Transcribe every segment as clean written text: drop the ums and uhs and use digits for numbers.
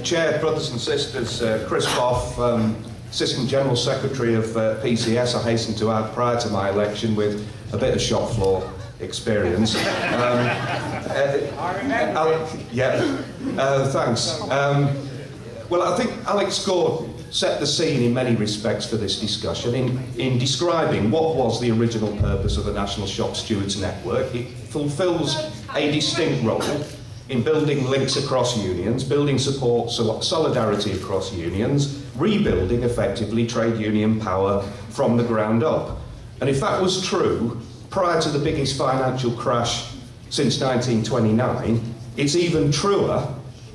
Chair, brothers and sisters, Chris Baugh, Assistant General Secretary of PCS, I hasten to add, prior to my election, with a bit of shop floor experience. Thanks. Well, I think Alex Gordon set the scene in many respects for this discussion in describing what was the original purpose of the National Shop Stewards Network. It fulfills a distinct role in building links across unions, building support, solidarity across unions, rebuilding effectively trade union power from the ground up. And if that was true prior to the biggest financial crash since 1929, it's even truer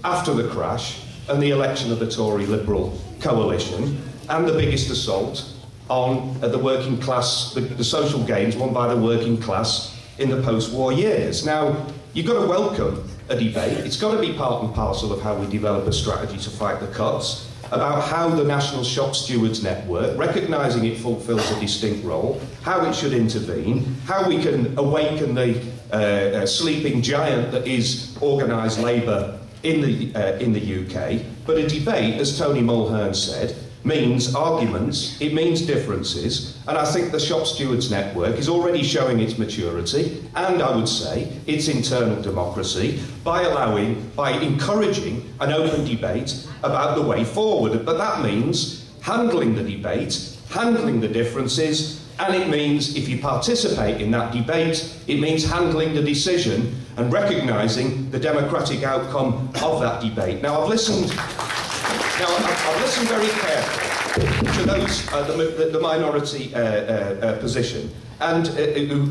after the crash and the election of the Tory Liberal coalition and the biggest assault on the working class, the social gains won by the working class in the post-war years. Now, you've got to welcome a debate. It's got to be part and parcel of how we develop a strategy to fight the cuts, about how the National Shop Stewards Network, recognising it fulfills a distinct role, how it should intervene, how we can awaken the sleeping giant that is organised labour in the UK. But a debate, as Tony Mulhern said, means arguments, it means differences, and I think the Shop Stewards Network is already showing its maturity, and I would say its internal democracy, by encouraging an open debate about the way forward. But that means handling the debate, handling the differences, and it means, if you participate in that debate, it means handling the decision and recognising the democratic outcome of that debate. Now, I've listened very carefully to those, the minority position, and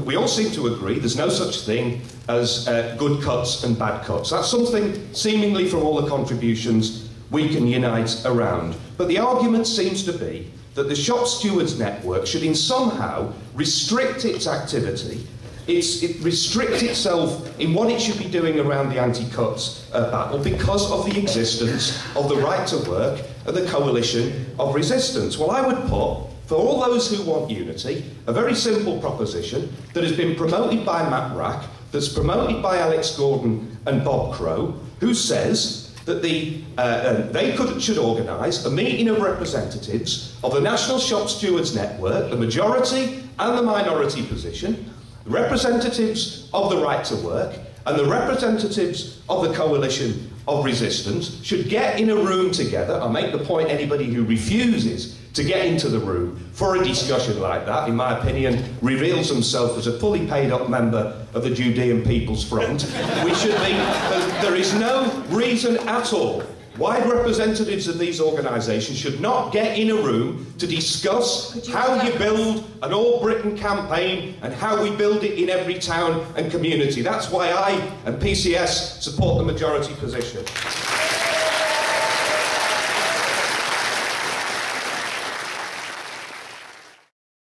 we all seem to agree there's no such thing as good cuts and bad cuts. That's something, seemingly from all the contributions, we can unite around. But the argument seems to be that the Shop Stewards Network should in somehow restrict its activity, it restrict itself in what it should be doing around the anti-cuts battle because of the existence of the right to work and the coalition of resistance. Well, I would put, for all those who want unity, a very simple proposition that has been promoted by Matt Rack, that's promoted by Alex Gordon and Bob Crow, who says that they should organise a meeting of representatives of the National Shop Stewards Network, the majority and the minority position, the representatives of the right to work, and the representatives of the coalition of resistance should get in a room together. I make the point, anybody who refuses to get into the room for a discussion like that, in my opinion, reveals himself as a fully paid up member of the Judean People's Front. There is no reason at all why representatives of these organisations should not get in a room to discuss how you build an all-Britain campaign and how we build it in every town and community. That's why I and PCS support the majority position.